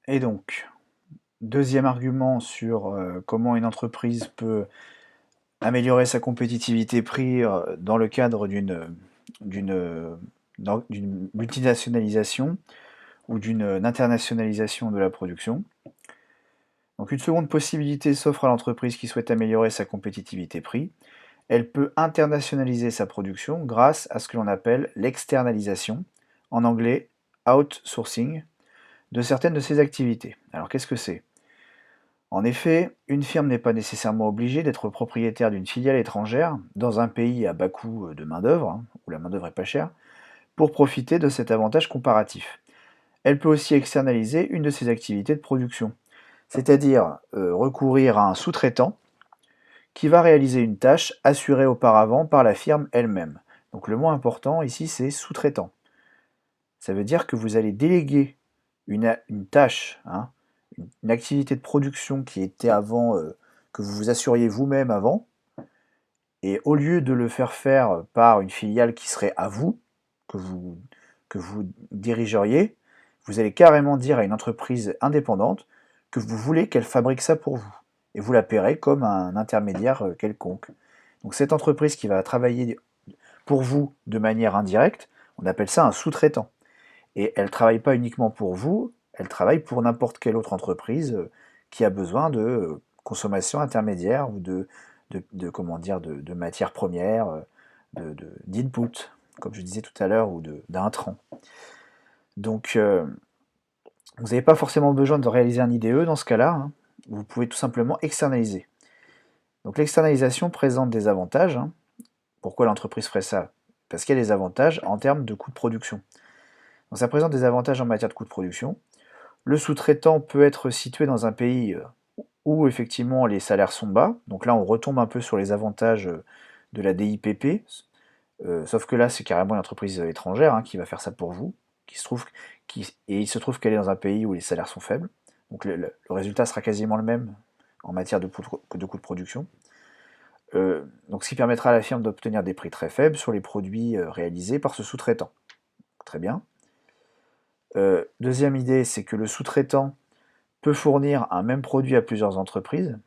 Et donc, deuxième argument sur comment une entreprise peut améliorer sa compétitivité prix dans le cadre d'une d'une multinationalisation ou d'une internationalisation de la production. Donc une seconde possibilité s'offre à l'entreprise qui souhaite améliorer sa compétitivité prix. Elle peut internationaliser sa production grâce à ce que l'on appelle l'externalisation, en anglais outsourcing, de certaines de ses activités. Alors qu'est-ce que c'est? En effet, une firme n'est pas nécessairement obligée d'être propriétaire d'une filiale étrangère dans un pays à bas coût de main-d'œuvre, où la main-d'œuvre est pas chère, pour profiter de cet avantage comparatif. Elle peut aussi externaliser une de ses activités de production, c'est-à-dire recourir à un sous-traitant qui va réaliser une tâche assurée auparavant par la firme elle-même. Donc le mot important ici, c'est sous-traitant. Ça veut dire que vous allez déléguer une tâche, une activité de production qui était avant, que vous vous assuriez vous-même avant, et au lieu de le faire faire par une filiale qui serait à vous, que vous, que vous dirigeriez, vous allez carrément dire à une entreprise indépendante que vous voulez qu'elle fabrique ça pour vous. Et vous la paierez comme un intermédiaire quelconque. Donc cette entreprise qui va travailler pour vous de manière indirecte, on appelle ça un sous-traitant. Et elle ne travaille pas uniquement pour vous, elle travaille pour n'importe quelle autre entreprise qui a besoin de consommation intermédiaire ou comment dire, de matières premières, d'input, comme je disais tout à l'heure, ou d'intrants. Donc, vous n'avez pas forcément besoin de réaliser un IDE dans ce cas-là, vous pouvez tout simplement externaliser. Donc l'externalisation présente des avantages. Pourquoi l'entreprise ferait ça? Parce qu'il y a des avantages en termes de coûts de production. Donc ça présente des avantages en matière de coûts de production. Le sous-traitant peut être situé dans un pays où effectivement les salaires sont bas. Donc là, on retombe un peu sur les avantages de la DIPP, sauf que là, c'est carrément une entreprise étrangère qui va faire ça pour vous, et il se trouve qu'elle est dans un pays où les salaires sont faibles. Donc le résultat sera quasiment le même en matière de coût de production. Donc ce qui permettra à la firme d'obtenir des prix très faibles sur les produits réalisés par ce sous-traitant. Très bien. Deuxième idée, c'est que le sous-traitant peut fournir un même produit à plusieurs entreprises.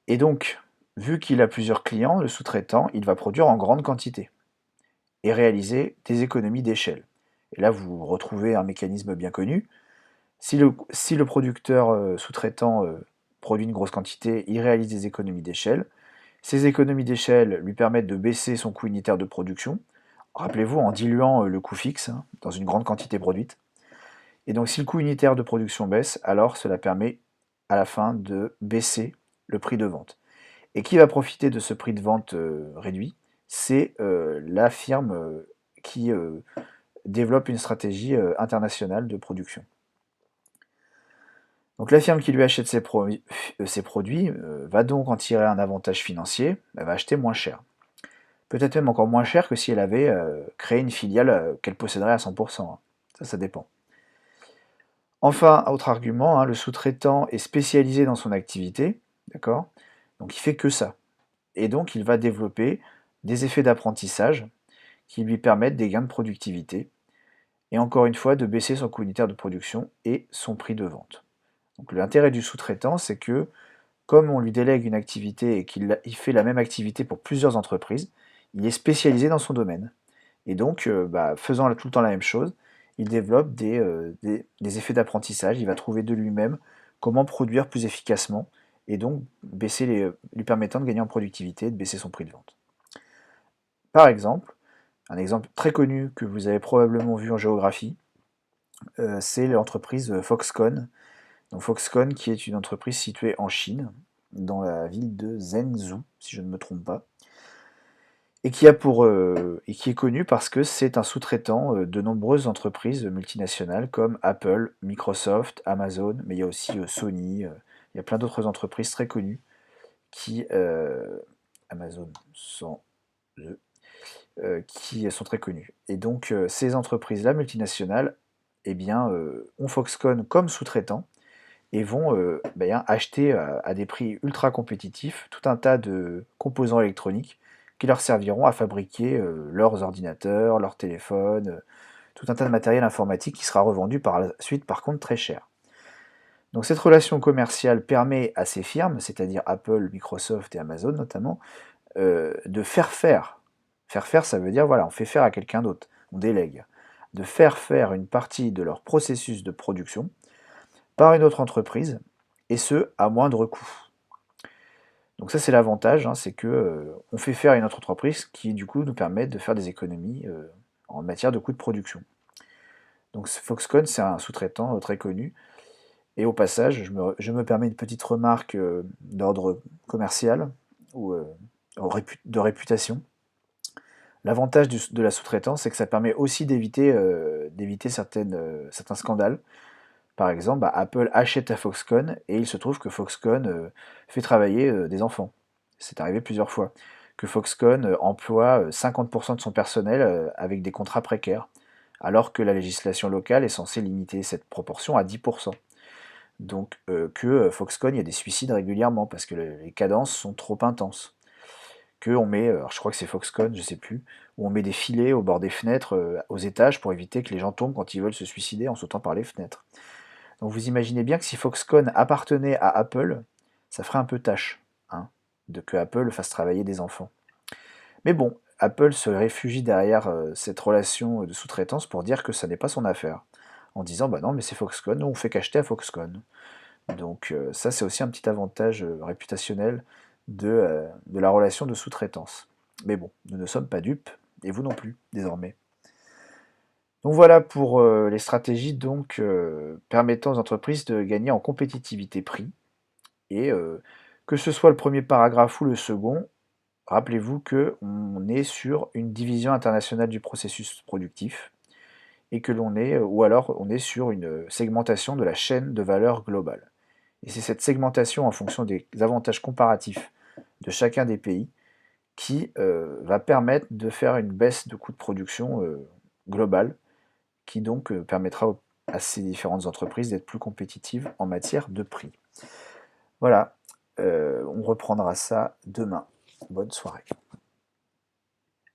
Et donc, vu qu'il a plusieurs clients, le sous-traitant, il va produire en grande quantité et réaliser des économies d'échelle. Et là, vous retrouvez un mécanisme bien connu. Si le producteur sous-traitant produit une grosse quantité, il réalise des économies d'échelle. Ces économies d'échelle lui permettent de baisser son coût unitaire de production. Rappelez-vous, en diluant le coût fixe dans une grande quantité produite. Et donc, si le coût unitaire de production baisse, alors cela permet à la fin de baisser le prix de vente. Et qui va profiter de ce prix de vente réduit? C'est la firme qui développe une stratégie internationale de production. Donc la firme qui lui achète ses produits va donc en tirer un avantage financier, elle va acheter moins cher. Peut-être même encore moins cher que si elle avait créé une filiale qu'elle posséderait à 100%. Ça dépend. Enfin, autre argument, le sous-traitant est spécialisé dans son activité, d'accord? Donc il fait que ça. Et donc il va développer des effets d'apprentissage qui lui permettent des gains de productivité et encore une fois de baisser son coût unitaire de production et son prix de vente. Donc l'intérêt du sous-traitant, c'est que comme on lui délègue une activité et qu'il fait la même activité pour plusieurs entreprises, il est spécialisé dans son domaine. Et donc, faisant tout le temps la même chose, il développe des effets d'apprentissage, il va trouver de lui-même comment produire plus efficacement et donc lui permettant de gagner en productivité et de baisser son prix de vente. Par exemple, un exemple très connu que vous avez probablement vu en géographie, c'est l'entreprise Foxconn. Donc Foxconn qui est une entreprise située en Chine, dans la ville de Zhengzhou, si je ne me trompe pas, et qui est connu parce que c'est un sous-traitant de nombreuses entreprises multinationales comme Apple, Microsoft, Amazon, mais il y a aussi Sony, il y a plein d'autres entreprises très connues qui Amazon sans E, qui sont très connues. Et donc ces entreprises-là multinationales, eh bien, ont Foxconn comme sous-traitant et vont acheter à des prix ultra compétitifs tout un tas de composants électroniques qui leur serviront à fabriquer leurs ordinateurs, leurs téléphones, tout un tas de matériel informatique qui sera revendu par la suite par contre très cher. Donc cette relation commerciale permet à ces firmes, c'est-à-dire Apple, Microsoft et Amazon notamment, de faire faire. Faire faire, ça veut dire, voilà, on fait faire à quelqu'un d'autre, on délègue. De faire faire une partie de leur processus de production par une autre entreprise, et ce, à moindre coût. Donc ça, c'est l'avantage, hein, c'est que on fait faire à une autre entreprise qui, du coup, nous permet de faire des économies en matière de coûts de production. Donc Foxconn, c'est un sous-traitant très connu. Et au passage, je me permets une petite remarque d'ordre commercial ou de réputation. L'avantage de la sous-traitance, c'est que ça permet aussi d'éviter certains scandales. Par exemple, Apple achète à Foxconn et il se trouve que Foxconn fait travailler des enfants. C'est arrivé plusieurs fois. Que Foxconn emploie 50% de son personnel avec des contrats précaires, alors que la législation locale est censée limiter cette proportion à 10%. Donc que Foxconn, il y a des suicides régulièrement parce que les cadences sont trop intenses. Que on met, alors je crois que c'est Foxconn, je sais plus, où on met des filets au bord des fenêtres aux étages pour éviter que les gens tombent quand ils veulent se suicider en sautant par les fenêtres. Donc vous imaginez bien que si Foxconn appartenait à Apple, ça ferait un peu tâche, hein, de que Apple fasse travailler des enfants. Mais bon, Apple se réfugie derrière cette relation de sous-traitance pour dire que ça n'est pas son affaire. En disant, bah non, mais c'est Foxconn, nous on fait qu'acheter à Foxconn. Donc ça, c'est aussi un petit avantage réputationnel de la relation de sous-traitance. Mais bon, nous ne sommes pas dupes, et vous non plus, désormais. Donc voilà pour les stratégies donc, permettant aux entreprises de gagner en compétitivité prix. Et que ce soit le premier paragraphe ou le second, rappelez-vous qu'on est sur une division internationale du processus productif et que l'on est, ou alors on est sur une segmentation de la chaîne de valeur globale. Et c'est cette segmentation en fonction des avantages comparatifs de chacun des pays qui va permettre de faire une baisse de coût de production globale qui donc permettra à ces différentes entreprises d'être plus compétitives en matière de prix. Voilà, on reprendra ça demain. Bonne soirée.